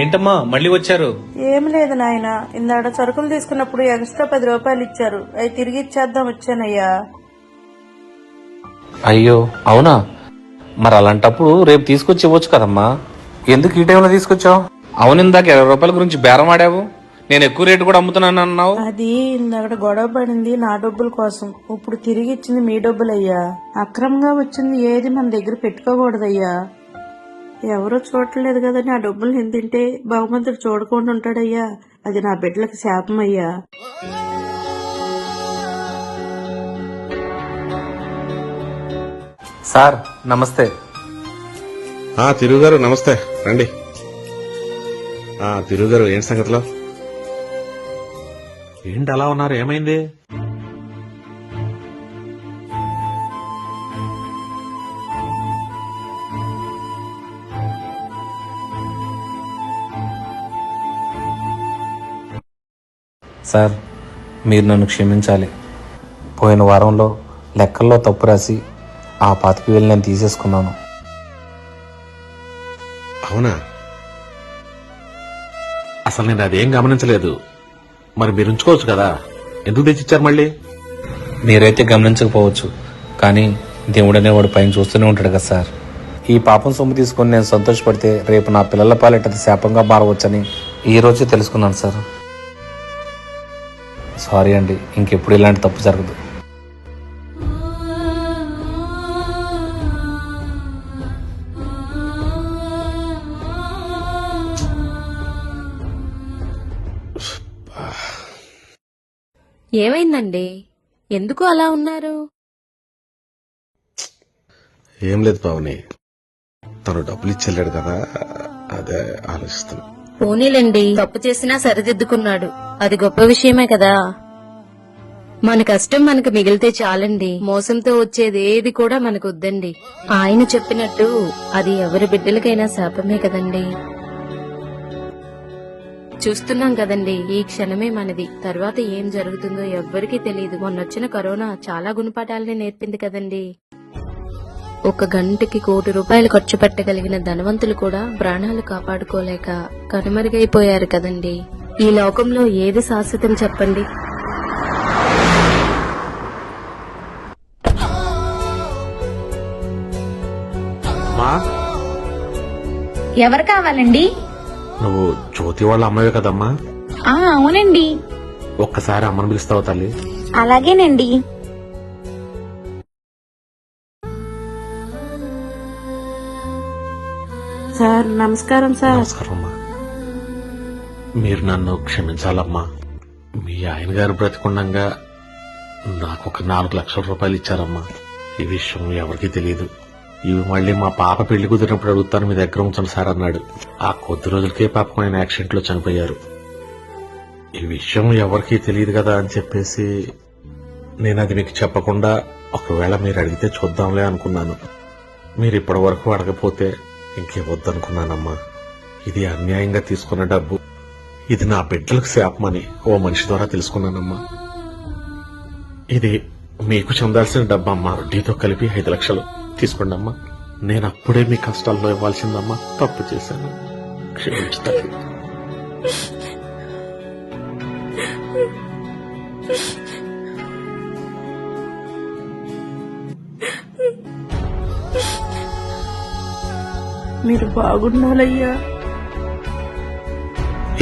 ఏంటమ్మా మళ్ళీ వచ్చారు? ఏం లేదు నాయన, ఇందాడ సరుకులు తీసుకున్నప్పుడు ఎక్స్ట్రా 10 రూపాయలు ఇచ్చారు, అవి తిరిగి ఇచ్చేద్దాం వచ్చానయ్యా. అయ్యో అవునా? మరి అలాంటప్పుడు రేపు తీసుకొచ్చి ఇవ్వచ్చు కదమ్మా. ఎందుకు ఈ టైంలో తీసుకొచ్చావు? అవును, ఇందాక 20 రూపాయల గురించి బేరం ఆడావు. నేను ఎక్కువ రేటు కూడా అమ్ముతున్నాను అన్నావు. అది ఇందాక గొడవ పడింది నా డబ్బుల కోసం, ఇప్పుడు తిరిగి ఇచ్చింది మీ డబ్బులయ్యా. అక్రమంగా వచ్చింది ఏది మన దగ్గర పెట్టుకోకూడదయ్యా. ఎవరో చూడలేదు కదా నా డబ్బులు నేను తింటే భగవంతుడు చూడకుండా ఉంటాడయ్యా. అది నా బిడ్డలకు శాపం అయ్యా. సార్ నమస్తే. తిరుగారు నమస్తే, రండి. తిరుగారు ఏంటి సంగతిలో? ఏంటి అలా ఉన్నారు, ఏమైంది? సార్ మీరు నన్ను క్షమించాలి. పోయిన వారంలో లెక్కల్లో తప్పు రాసి ఆ 25,000 నేను తీసేసుకున్నాను. అవునా? అసలు నేను అదేం గమనించలేదు. మరి మీరు ఉంచుకోవచ్చు కదా, ఎందుకు తెచ్చిచ్చారు మళ్ళీ? మీరైతే గమనించకపోవచ్చు, కానీ దేవుడు అనేవాడు పైన చూస్తూనే ఉంటాడు కదా సార్. ఈ పాపం సొమ్ము తీసుకొని నేను సంతోషపడితే రేపు నా పిల్లల పాలిట శాపంగా మారవచ్చని ఈ రోజే తెలుసుకున్నాను సార్. సారీ అండి, ఇంకెప్పుడు ఇలాంటి తప్పు జరగదు. ఏమైందండి, ఎందుకు అలా ఉన్నారు? ఏం లేదు పావని, తను డబ్బులు ఇచ్చెళ్ళాడు కదా, అదే ఆలోచిస్తున్నా. పోనీలండి, తప్పు చేసినా సరిదిద్దుకున్నాడు, అది గొప్ప విషయమే కదా. మన కష్టం మనకు మిగిలితే చాలండి, మోసంతో వచ్చేది ఏది కూడా మనకు వద్దండి. ఆయన చెప్పినట్టు అది ఎవరి బిడ్డలకైనా శాపమే కదండి. చూస్తున్నాం కదండి, ఈ క్షణమే మనది, తర్వాత ఏం జరుగుతుందో ఎవ్వరికీ తెలియదు. మొన్నొచ్చిన కరోనా చాలా గుణపాఠాలని నేర్పింది కదండి. 1 గంటకి 1 కోటి రూపాయలు ఖర్చు పెట్టగలిగిన ధనవంతులు కూడా ప్రాణాలు కాపాడుకోలేక కనుమరుగైపోయారు కదండి. ఈ లోకంలో ఏది శాశ్వతం చెప్పండి? ఎవరు కావాలండి? నువ్వు జ్యోతి వాళ్ళ అమ్మవే కదమ్మా? అవునండి. ఒక్కసారి అమ్మను పిలుస్తావు తల్లి? అలాగేనండి. సార్ నమస్కారం సార్. నమస్కారం అమ్మా. మీరు నన్ను క్షమించాలమ్మా. మీ ఆయన గారు బ్రతికుండగా నాకు ఒక 4 లక్షల రూపాయలు ఇచ్చారమ్మా. ఈ విషయం ఎవరికీ తెలియదు. ఇవి మళ్ళీ మా పాప పెళ్లి కుదిరినప్పుడు అడుగుతాను, మీ దగ్గర ఉంచండి సార్ అన్నాడు. ఆ కొద్ది రోజులకే పాపం ఆయన యాక్సిడెంట్ లో చనిపోయారు. ఈ విషయం ఎవరికీ తెలియదు కదా అని చెప్పేసి నేను అది మీకు చెప్పకుండా ఒకవేళ మీరు అడిగితే చూద్దాంలే అనుకున్నాను. మీరు ఇప్పటి వరకు అడగపోతే ఇంకేవద్దనుకున్నానమ్మా. ఇది అన్యాయంగా తీసుకున్న డబ్బు, ఇది నా బిడ్డలకు శాపమని ఓ మనిషి ద్వారా తెలుసుకున్నానమ్మా. ఇది మీకు చెందాల్సిన డబ్బమ్మా, వడ్డీతో కలిపి 5 లక్షలు తీసుకోండి అమ్మా. నేను అప్పుడే మీ కష్టాల్లో ఇవ్వాల్సిందమ్మా, తప్పు చేశాను, క్షమించుతాను. మీరు బాగుండాలయ్యా.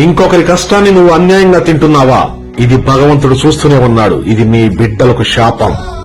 ఇంకొకరి కష్టాన్ని నువ్వు అన్యాయంగా తింటున్నావా? ఇది భగవంతుడు చూస్తూనే ఉన్నాడు. ఇది మీ బిడ్డలకు శాపం.